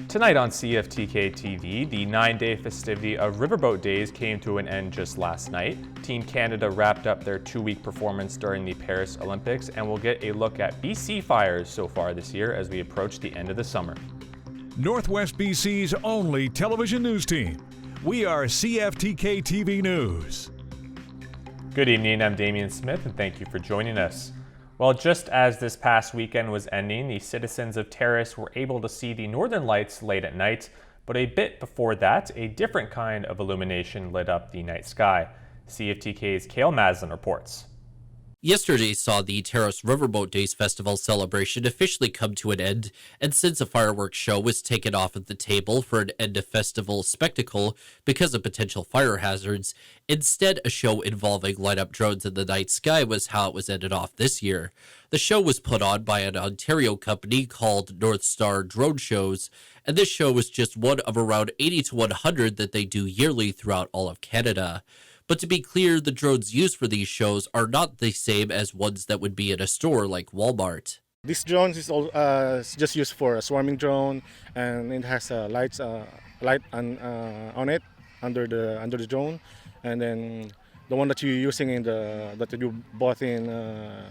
Tonight on CFTK-TV, the 9-day festivity of Riverboat Days came to an end just last night. Team Canada wrapped up their 2-week performance during the Paris Olympics, and we'll get a look at BC fires so far this year as we approach the end of the summer. Northwest BC's only television news team. We are CFTK-TV News. Good evening, I'm Damian Smith, and thank you for joining us. Well, just as this past weekend was ending, the citizens of Terrace were able to see the northern lights late at night, but a bit before that, a different kind of illumination lit up the night sky. CFTK's Cale Maslin reports. Yesterday saw the Terrace Riverboat Days Festival celebration officially come to an end, and since a fireworks show was taken off at the table for an end-of-festival spectacle because of potential fire hazards, instead a show involving light-up drones in the night sky was how it was ended off this year. The show was put on by an Ontario company called North Star Drone Shows, and this show was just one of around 80 to 100 that they do yearly throughout all of Canada. But to be clear, the drones used for these shows are not the same as ones that would be in a store like Walmart. This drone is just used for a swarming drone, and it has light on it under the drone. And then the one that you're using that you bought in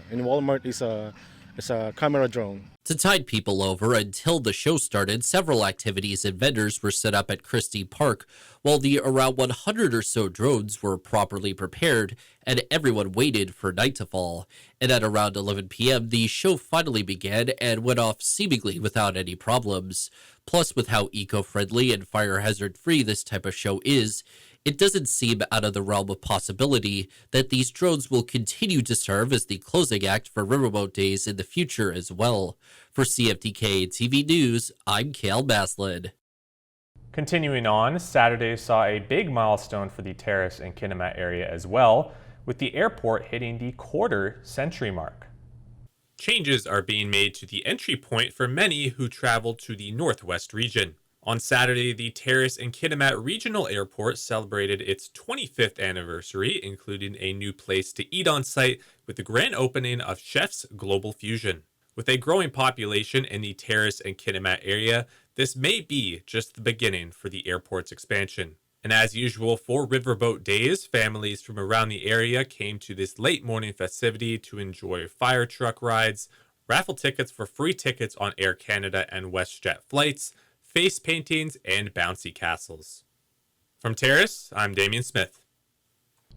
Walmart is a camera drone. To tide people over until the show started, several activities and vendors were set up at Christie Park, while the around 100 or so drones were properly prepared, and everyone waited for night to fall. And at around 11 p.m., the show finally began and went off seemingly without any problems. Plus, with how eco-friendly and fire hazard-free this type of show is, it doesn't seem out of the realm of possibility that these drones will continue to serve as the closing act for Riverboat Days in the future as well. For CFTK-TV News, I'm Cale Maslin. Continuing on, Saturday saw a big milestone for the Terrace and Kitimat area as well, with the airport hitting the quarter-century mark. Changes are being made to the entry point for many who travel to the Northwest region. On Saturday, the Terrace and Kitimat Regional Airport celebrated its 25th anniversary, including a new place to eat on site with the grand opening of Chef's Global Fusion. With a growing population in the Terrace and Kitimat area, this may be just the beginning for the airport's expansion. And as usual for Riverboat Days, families from around the area came to this late morning festivity to enjoy fire truck rides, raffle tickets for free tickets on Air Canada and WestJet flights, face paintings, and bouncy castles. From Terrace, I'm Damian Smith.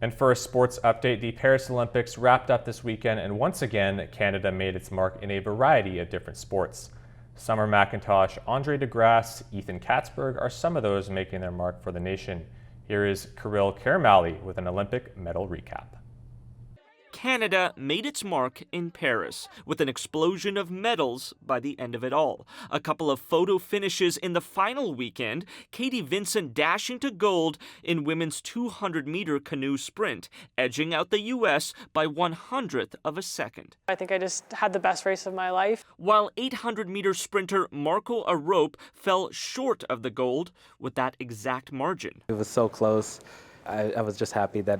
And for a sports update, the Paris Olympics wrapped up this weekend, and once again, Canada made its mark in a variety of different sports. Summer McIntosh, Andre DeGrasse, Ethan Katzberg are some of those making their mark for the nation. Here is Kirill Karamali with an Olympic medal recap. Canada made its mark in Paris with an explosion of medals by the end of it all. A couple of photo finishes in the final weekend, Katie Vincent dashing to gold in women's 200-meter canoe sprint, edging out the U.S. by 1/100th of a second. I think I just had the best race of my life. While 800-meter sprinter Marco Arop fell short of the gold with that exact margin. It was so close. I was just happy that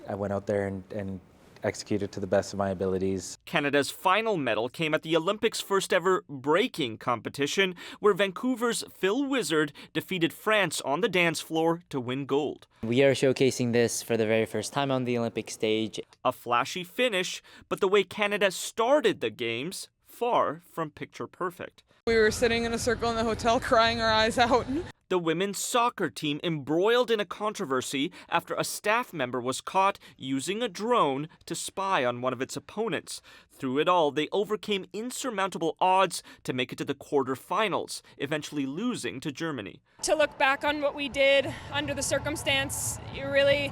I went out there and executed to the best of my abilities. Canada's final medal came at the Olympics' first ever breaking competition, where Vancouver's Phil Wizard defeated France on the dance floor to win gold. We are showcasing this for the very first time on the Olympic stage. A flashy finish, but the way Canada started the games, far from picture perfect. We were sitting in a circle in the hotel crying our eyes out. The women's soccer team embroiled in a controversy after a staff member was caught using a drone to spy on one of its opponents. Through it all, they overcame insurmountable odds to make it to the quarterfinals, eventually losing to Germany. To look back on what we did under the circumstance, you really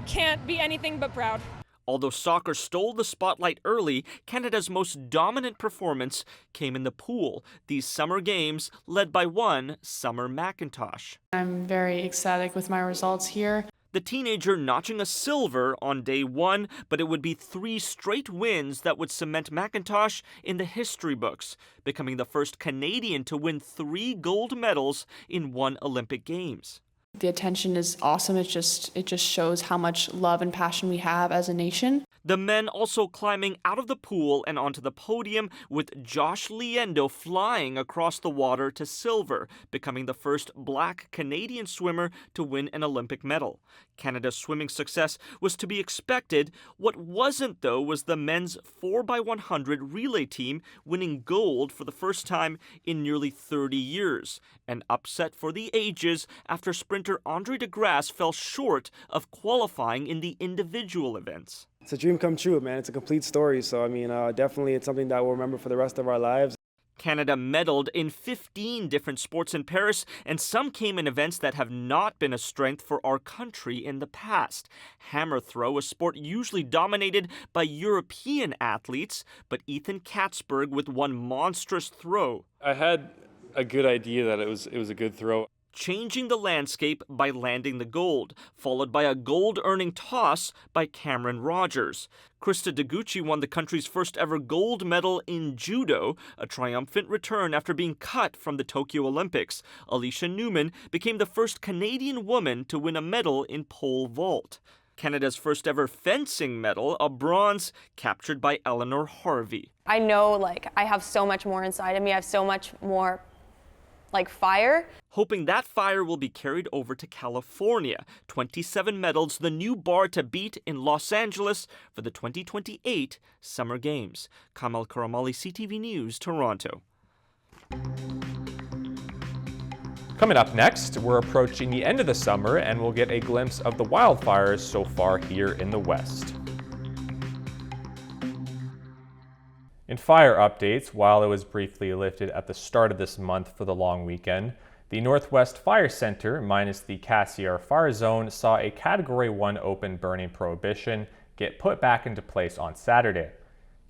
can't be anything but proud. Although soccer stole the spotlight early, Canada's most dominant performance came in the pool, these summer games led by one Summer McIntosh. I'm very ecstatic with my results here. The teenager notching a silver on day one, but it would be 3 straight wins that would cement McIntosh in the history books, becoming the first Canadian to win 3 gold medals in one Olympic Games. The attention is awesome. It just shows how much love and passion we have as a nation. The men also climbing out of the pool and onto the podium, with Josh Liendo flying across the water to silver, becoming the first black Canadian swimmer to win an Olympic medal. Canada's swimming success was to be expected. What wasn't, though, was the men's 4x100 relay team winning gold for the first time in nearly 30 years. An upset for the ages after sprinter Andre de Grasse fell short of qualifying in the individual events. It's a dream come true, man. It's a complete story. So, definitely it's something that we'll remember for the rest of our lives. Canada medaled in 15 different sports in Paris, and some came in events that have not been a strength for our country in the past. Hammer throw, a sport usually dominated by European athletes, but Ethan Katzberg with one monstrous throw. I had a good idea that it was a good throw. Changing the landscape by landing the gold, followed by a gold-earning toss by Cameron Rogers. Krista Deguchi won the country's first ever gold medal in judo, a triumphant return after being cut from the Tokyo Olympics. Alicia Newman became the first Canadian woman to win a medal in pole vault. Canada's first ever fencing medal, a bronze, captured by Eleanor Harvey. I know, I have so much more inside of me. I have so much more fire. Hoping that fire will be carried over to California. 27 medals, the new bar to beat in Los Angeles for the 2028 Summer Games. Kamal Karamali, CTV News, Toronto. Coming up next, we're approaching the end of the summer and we'll get a glimpse of the wildfires so far here in the West. In fire updates, while it was briefly lifted at the start of this month for the long weekend, the Northwest Fire Center, minus the Cassiar Fire Zone, saw a Category 1 open burning prohibition get put back into place on Saturday.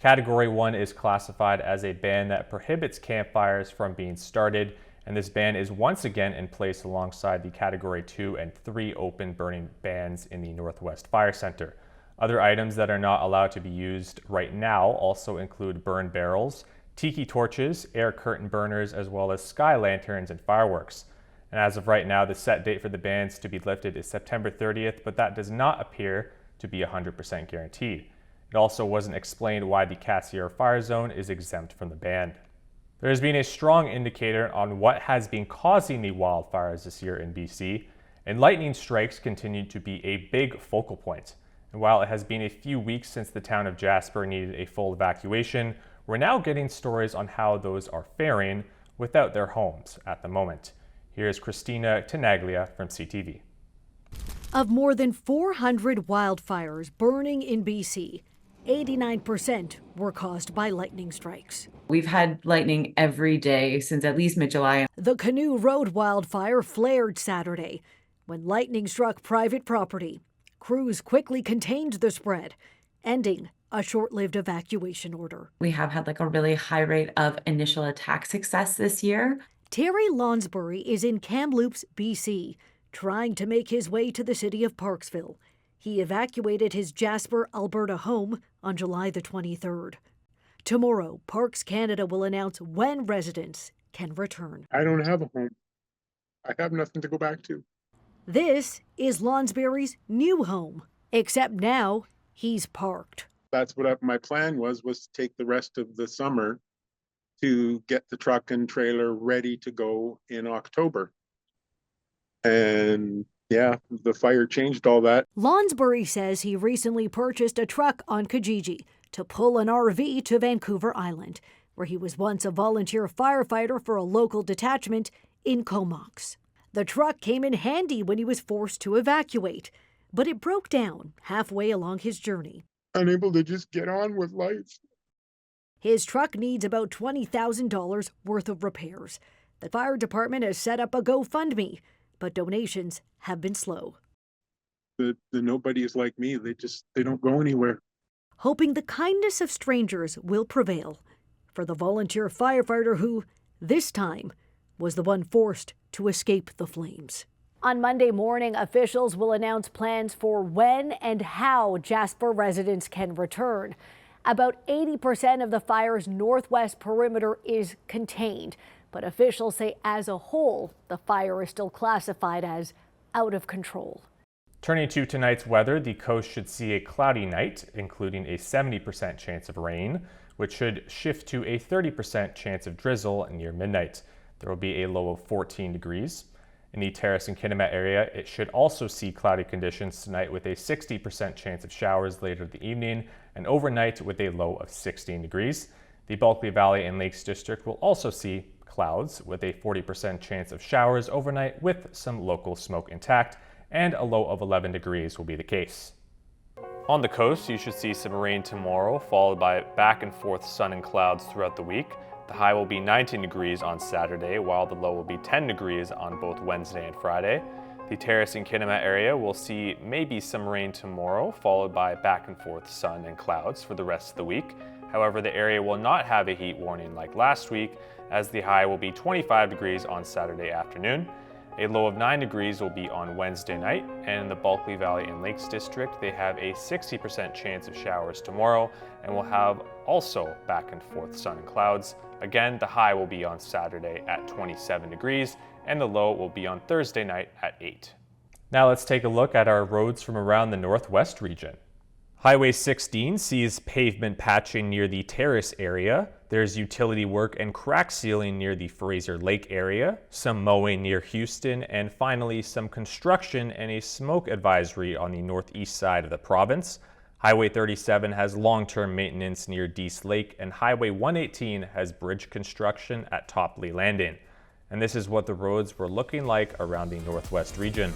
Category 1 is classified as a ban that prohibits campfires from being started, and this ban is once again in place alongside the Category 2 and 3 open burning bans in the Northwest Fire Center. Other items that are not allowed to be used right now also include burn barrels, tiki torches, air curtain burners, as well as sky lanterns and fireworks. And as of right now, the set date for the bans to be lifted is September 30th, but that does not appear to be 100% guaranteed. It also wasn't explained why the Cassiar Fire Zone is exempt from the ban. There has been a strong indicator on what has been causing the wildfires this year in BC, and lightning strikes continue to be a big focal point. And while it has been a few weeks since the town of Jasper needed a full evacuation, we're now getting stories on how those are faring without their homes at the moment. Here's Christina Tenaglia from CTV. Of more than 400 wildfires burning in BC, 89% were caused by lightning strikes. We've had lightning every day since at least mid-July. The Canoe Road wildfire flared Saturday when lightning struck private property. Crews quickly contained the spread, ending a short-lived evacuation order. We have had a really high rate of initial attack success this year. Terry Lonsbury is in Kamloops, BC, trying to make his way to the city of Parksville. He evacuated his Jasper, Alberta home on July the 23rd. Tomorrow, Parks Canada will announce when residents can return. I don't have a home. I have nothing to go back to. This is Lonsbury's new home, except now he's parked. That's what my plan was to take the rest of the summer to get the truck and trailer ready to go in October. And yeah, the fire changed all that. Lonsbury says he recently purchased a truck on Kijiji to pull an RV to Vancouver Island, where he was once a volunteer firefighter for a local detachment in Comox. The truck came in handy when he was forced to evacuate, but it broke down halfway along his journey. Unable to just get on with life. His truck needs about $20,000 worth of repairs. The fire department has set up a GoFundMe, but donations have been slow. The nobodies like me, they don't go anywhere. Hoping the kindness of strangers will prevail for the volunteer firefighter who, this time, was the one forced to escape the flames. On Monday morning, officials will announce plans for when and how Jasper residents can return. About 80% of the fire's northwest perimeter is contained, but officials say as a whole, the fire is still classified as out of control. Turning to tonight's weather, the coast should see a cloudy night, including a 70% chance of rain, which should shift to a 30% chance of drizzle near midnight. There will be a low of 14 degrees. In the Terrace and Kitimat area, it should also see cloudy conditions tonight with a 60% chance of showers later in the evening and overnight with a low of 16 degrees. The Bulkley Valley and Lakes District will also see clouds with a 40% chance of showers overnight with some local smoke intact, and a low of 11 degrees will be the case. On the coast, you should see some rain tomorrow, followed by back and forth sun and clouds throughout the week. The high will be 19 degrees on Saturday, while the low will be 10 degrees on both Wednesday and Friday. The Terrace and Kitimat area will see maybe some rain tomorrow, followed by back and forth sun and clouds for the rest of the week. However, the area will not have a heat warning like last week, as the high will be 25 degrees on Saturday afternoon. A low of 9 degrees will be on Wednesday night, and in the Bulkley Valley and Lakes District, they have a 60% chance of showers tomorrow, and will have also back and forth sun and clouds. Again, the high will be on Saturday at 27 degrees, and the low will be on Thursday night at 8. Now let's take a look at our roads from around the Northwest region. Highway 16 sees pavement patching near the Terrace area. There's utility work and crack sealing near the Fraser Lake area, some mowing near Houston, and finally some construction and a smoke advisory on the northeast side of the province. Highway 37 has long-term maintenance near Dease Lake, and Highway 118 has bridge construction at Topley Landing. And this is what the roads were looking like around the Northwest region.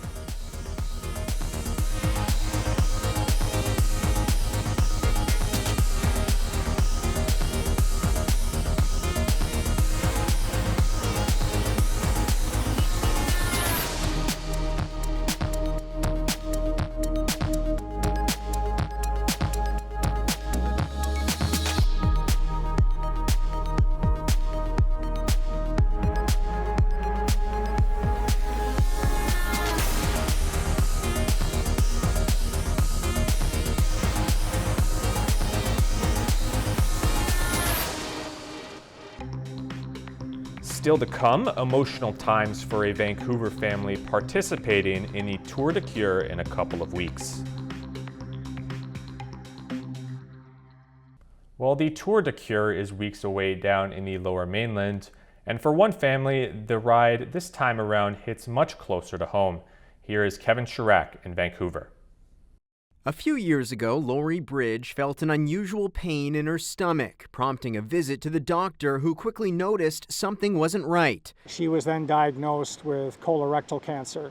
Still to come, emotional times for a Vancouver family participating in the Tour de Cure in a couple of weeks. Well, the Tour de Cure is weeks away down in the Lower Mainland, and for one family, the ride this time around hits much closer to home. Here is Kevin Chirac in Vancouver. A few years ago, Lori Bridge felt an unusual pain in her stomach, prompting a visit to the doctor, who quickly noticed something wasn't right. She was then diagnosed with colorectal cancer,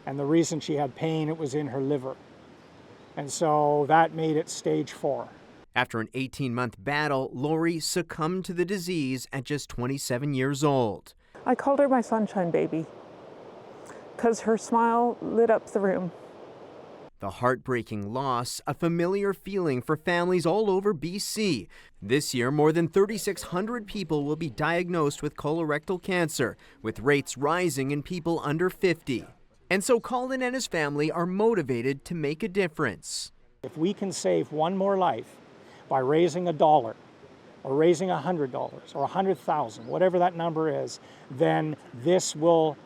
and the reason she had pain, it was in her liver. And so that made it stage 4. After an 18-month battle, Lori succumbed to the disease at just 27 years old. I called her my sunshine baby because her smile lit up the room. The heartbreaking loss, a familiar feeling for families all over BC. This year, more than 3,600 people will be diagnosed with colorectal cancer, with rates rising in people under 50. And so Colin and his family are motivated to make a difference. If we can save one more life by raising $1 or raising $100 or $100,000, whatever that number is, then this will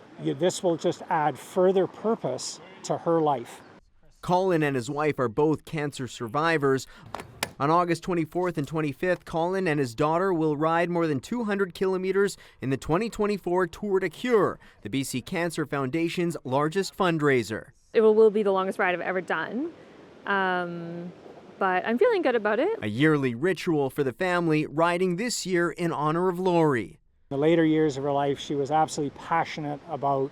just add further purpose to her life. Colin and his wife are both cancer survivors. On August 24th and 25th, Colin and his daughter will ride more than 200 kilometers in the 2024 Tour de Cure, the BC Cancer Foundation's largest fundraiser. It will be the longest ride I've ever done, but I'm feeling good about it. A yearly ritual for the family, riding this year in honor of Lori. In the later years of her life, she was absolutely passionate about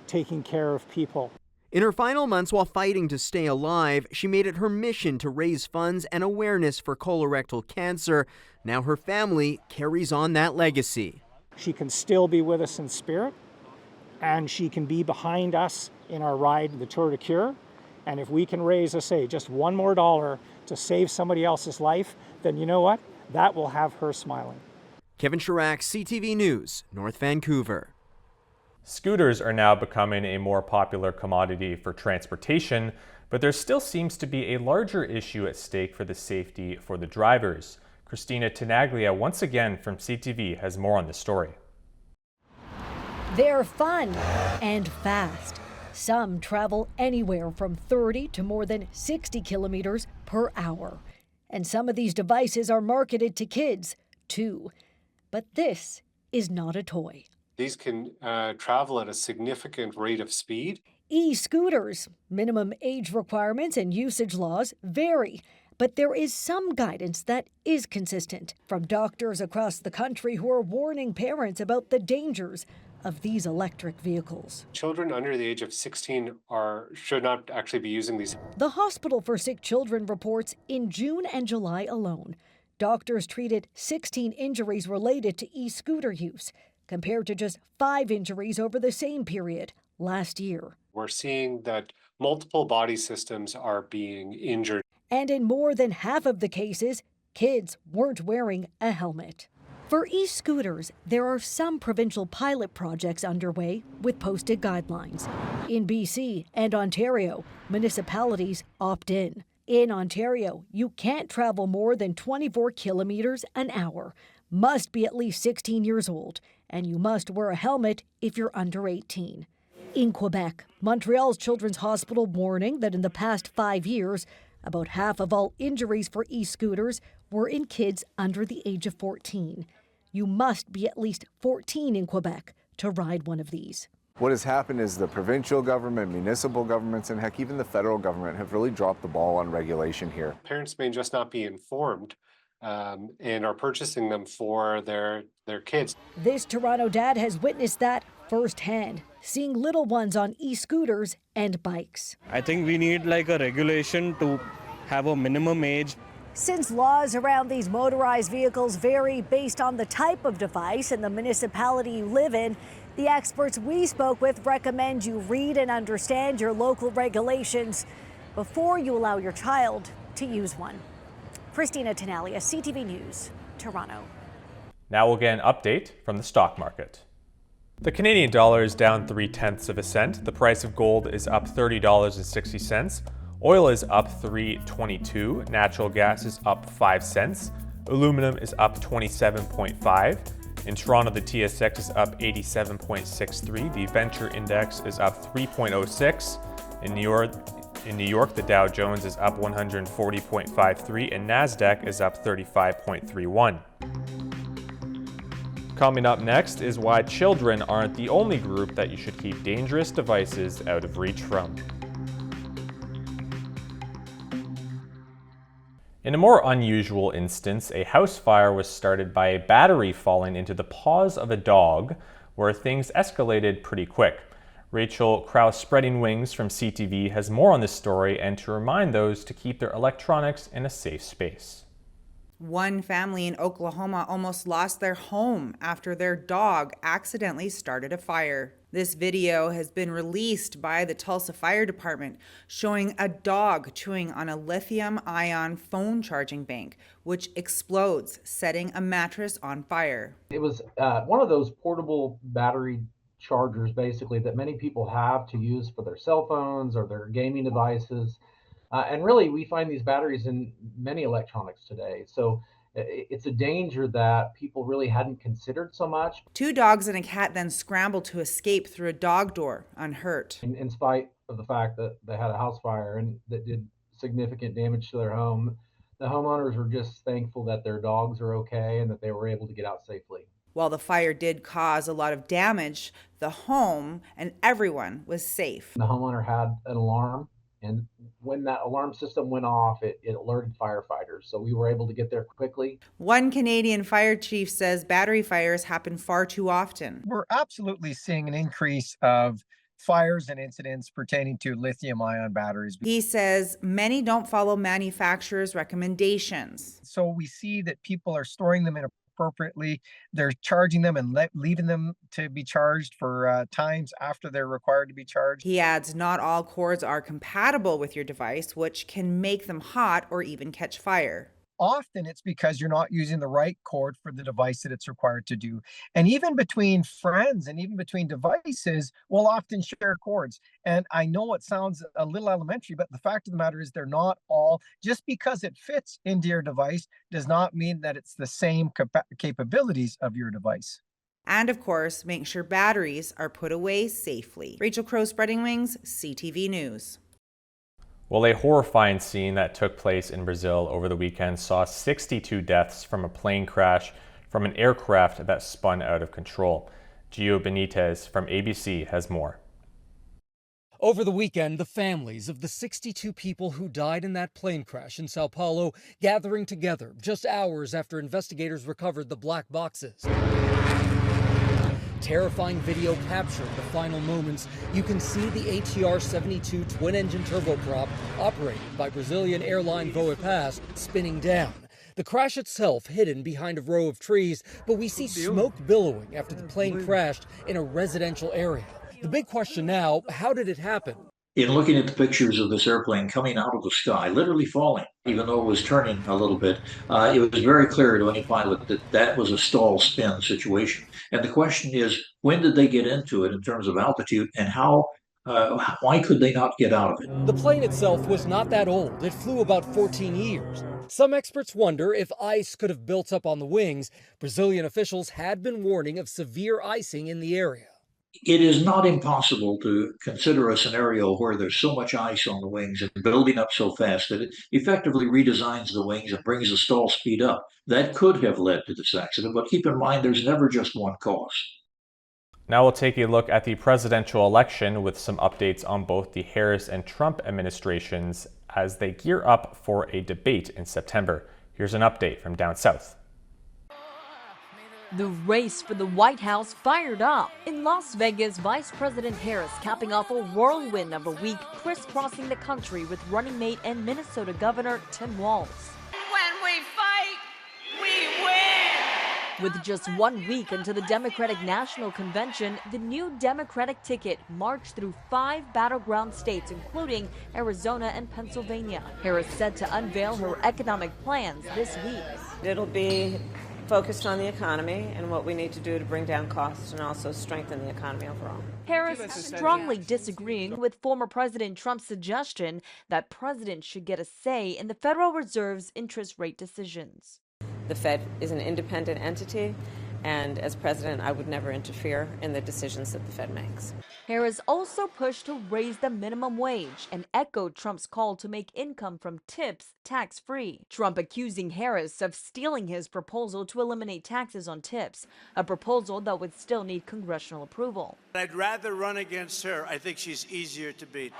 taking care of people. In her final months while fighting to stay alive, she made it her mission to raise funds and awareness for colorectal cancer. Now her family carries on that legacy. She can still be with us in spirit, and she can be behind us in our ride, the Tour de Cure. And if we can raise, just one more dollar to save somebody else's life, then you know what? That will have her smiling. Kevin Chirac, CTV News, North Vancouver. Scooters are now becoming a more popular commodity for transportation, but there still seems to be a larger issue at stake for the safety for the drivers. Christina Tenaglia, once again from CTV, has more on the story. They're fun and fast. Some travel anywhere from 30 to more than 60 kilometers per hour. And some of these devices are marketed to kids, too. But this is not a toy. These can travel at a significant rate of speed. E-scooters, minimum age requirements and usage laws vary, but there is some guidance that is consistent from doctors across the country who are warning parents about the dangers of these electric vehicles. Children under the age of 16 should not actually be using these. The Hospital for Sick Children reports in June and July alone, doctors treated 16 injuries related to e-scooter use, compared to just 5 injuries over the same period last year. We're seeing that multiple body systems are being injured. And in more than half of the cases, kids weren't wearing a helmet. For e-scooters, there are some provincial pilot projects underway with posted guidelines. In BC and Ontario, municipalities opt in. In Ontario, you can't travel more than 24 kilometers an hour, must be at least 16 years old, and you must wear a helmet if you're under 18. In Quebec, Montreal's Children's Hospital warning that in the past 5 years, about half of all injuries for e-scooters were in kids under the age of 14. You must be at least 14 in Quebec to ride one of these. What has happened is the provincial government, municipal governments, and heck, even the federal government have really dropped the ball on regulation here. Parents may just not be informed and are purchasing them for their kids. This Toronto dad has witnessed that firsthand, seeing little ones on e-scooters and bikes. I think we need like a regulation to have a minimum age. Since laws around these motorized vehicles vary based on the type of device and the municipality you live in, the experts we spoke with recommend you read and understand your local regulations before you allow your child to use one. Christina Tenalia, CTV News, Toronto. Now we'll get an update from the stock market. The Canadian dollar is down 0.3 cents. The price of gold is up $30.60. Oil is up $3.22. Natural gas is up 5 cents. Aluminum is up 27.5. In Toronto, the TSX is up 87.63. The Venture Index is up 3.06. In New York, the Dow Jones is up 140.53 and NASDAQ is up 35.31. Coming up next is why children aren't the only group that you should keep dangerous devices out of reach from. In a more unusual instance, a house fire was started by a battery falling into the paws of a dog, where things escalated pretty quick. Rachel Krause Spreading Wings from CTV has more on this story and to remind those to keep their electronics in a safe space. One family in Oklahoma almost lost their home after their dog accidentally started a fire. This video has been released by the Tulsa Fire Department showing a dog chewing on a lithium-ion phone charging bank, which explodes, setting a mattress on fire. It was one of those portable battery chargers, basically, that many people have to use for their cell phones or their gaming devices. And really, we find these batteries in many electronics today. So it's a danger that people really hadn't considered so much. 2 dogs and a cat then scrambled to escape through a dog door unhurt. In spite of the fact that they had a house fire and that did significant damage to their home, the homeowners were just thankful that their dogs are okay and that they were able to get out safely. While the fire did cause a lot of damage, the home and everyone was safe. The homeowner had an alarm, and when that alarm system went off, it alerted firefighters. So we were able to get there quickly. One Canadian fire chief says battery fires happen far too often. We're absolutely seeing an increase of fires and incidents pertaining to lithium-ion batteries. He says many don't follow manufacturers' recommendations. So we see that people are storing them inappropriately. They're charging them and leaving them to be charged for times after they're required to be charged. He adds not all cords are compatible with your device, which can make them hot or even catch fire. Often it's because you're not using the right cord for the device that it's required to do. And even between friends and even between devices, we'll often share cords. And I know it sounds a little elementary, but the fact of the matter is they're not all. Just because it fits into your device does not mean that it's the same capabilities of your device. And of course, make sure batteries are put away safely. Rachel Crow, Spreading Wings, CTV News. Well, a horrifying scene that took place in Brazil over the weekend saw 62 deaths from a plane crash from an aircraft that spun out of control. Gio Benitez from ABC has more. Over the weekend, the families of the 62 people who died in that plane crash in Sao Paulo gathering together just hours after investigators recovered the black boxes. Terrifying video captured the final moments. You can see the ATR-72 twin-engine turboprop operated by Brazilian airline Voepaz spinning down. The crash itself hidden behind a row of trees, but we see smoke billowing after the plane crashed in a residential area. The big question now, how did it happen? In looking at the pictures of this airplane coming out of the sky, literally falling, even though it was turning a little bit, it was very clear to any pilot that that was a stall spin situation. And the question is, when did they get into it in terms of altitude, and why could they not get out of it? The plane itself was not that old. It flew about 14 years. Some experts wonder if ice could have built up on the wings. Brazilian officials had been warning of severe icing in the area. It is not impossible to consider a scenario where there's so much ice on the wings and building up so fast that it effectively redesigns the wings and brings the stall speed up. That could have led to this accident, but keep in mind there's never just one cause. Now we'll take a look at the presidential election with some updates on both the Harris and Trump administrations as they gear up for a debate in September. Here's an update from down south. The race for the White House fired up. In Las Vegas, Vice President Harris capping off a whirlwind of a week, crisscrossing the country with running mate and Minnesota Governor Tim Walz. When we fight, we win! With just 1 week into the Democratic National Convention, the new Democratic ticket marched through 5 battleground states, including Arizona and Pennsylvania. Harris said to unveil her economic plans this week. It'll be focused on the economy and what we need to do to bring down costs and also strengthen the economy overall. Harris strongly disagreeing with former President Trump's suggestion that presidents should get a say in the Federal Reserve's interest rate decisions. The Fed is an independent entity, and as president, I would never interfere in the decisions that the Fed makes. Harris also pushed to raise the minimum wage and echoed Trump's call to make income from tips tax-free. Trump accusing Harris of stealing his proposal to eliminate taxes on tips, a proposal that would still need congressional approval. I'd rather run against her. I think she's easier to beat.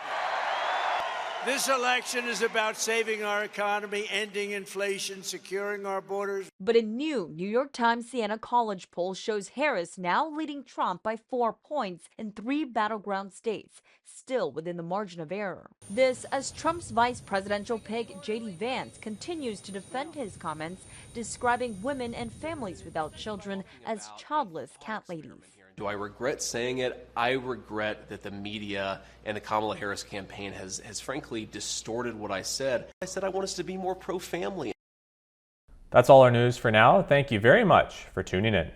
This election is about saving our economy, ending inflation, securing our borders. But a new New York Times Siena College poll shows Harris now leading Trump by 4 points in 3 battleground states, still within the margin of error. This as Trump's vice presidential pick, J.D. Vance, continues to defend his comments, describing women and families without children as childless cat ladies. Do I regret saying it? I regret that the media and the Kamala Harris campaign has frankly distorted what I said. I said I want us to be more pro-family. That's all our news for now. Thank you very much for tuning in.